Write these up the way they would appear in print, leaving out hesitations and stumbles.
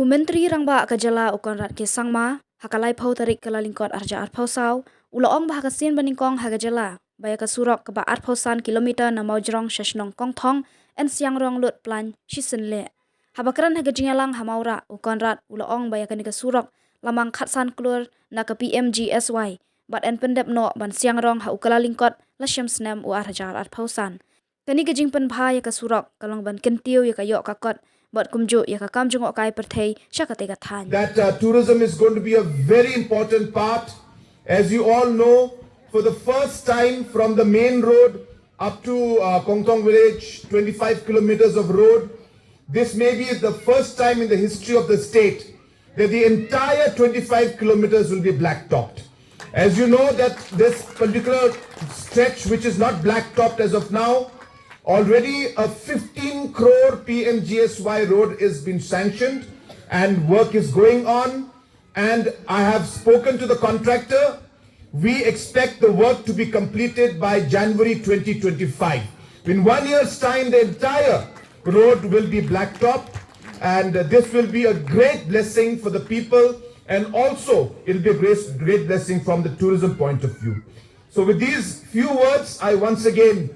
Menteri Rangba Kajala Ukonrat ke Sangma, Hakalai Pau Tarik Kalalingkot Arja Arpau Sau, Ulaong Bahakasin Baningkong Hagajala, Bayaka Surok Kaba Arpau San Kilometer na Mawjrong Shashnong Kongthong, en Siangrong Lut Plan, Shisen Le. Habakaran Hagajingalang Hamaura, Ukonrat, Ulaong Bayaka Nika Surok, Lamang Khatsan Klur, na ka PMGSY, Bat en Pendep No Ban Siangrong Ha Ukalalingkot, Lasyam Snem U Arja Arpau San. Kani Gajing Penpa Yaka Surok, Kalong Ban Kentiu Yaka Yok Kakot, that tourism is going to be a very important part. As you all know, for the first time from the main road up to Kongthong village, 25 kilometers of road, this may be the first time in the history of the state that the entire 25 kilometers will be black-topped. As you know that this particular stretch, which is not black-topped as of now, already a 15 crore PMGSY road is been sanctioned and work is going on, and I have spoken to the contractor. We expect the work to be completed by January 2025. In 1 year's time, the entire road will be blacktopped, and this will be a great blessing for the people, and also it will be a great blessing from the tourism point of view. So with these few words, I once again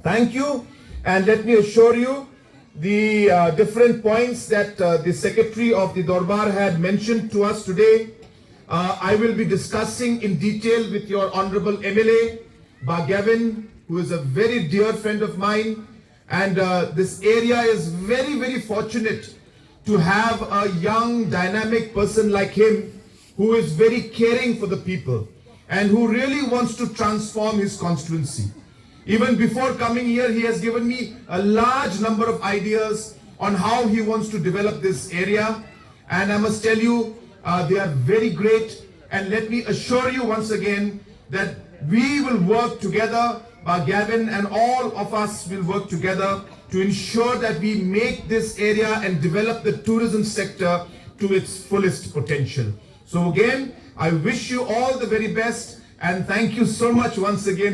thank you, and let me assure you the different points that the Secretary of the Darbar had mentioned to us today. I will be discussing in detail with your Honorable MLA, Gavin, who is a very dear friend of mine, and this area is very, very fortunate to have a young, dynamic person like him who is very caring for the people and who really wants to transform his constituency. Even before coming here, he has given me a large number of ideas on how he wants to develop this area. And I must tell you, they are very great. And let me assure you once again that we will work together, Gavin and all of us will work together to ensure that we make this area and develop the tourism sector to its fullest potential. So again, I wish you all the very best, and thank you so much once again.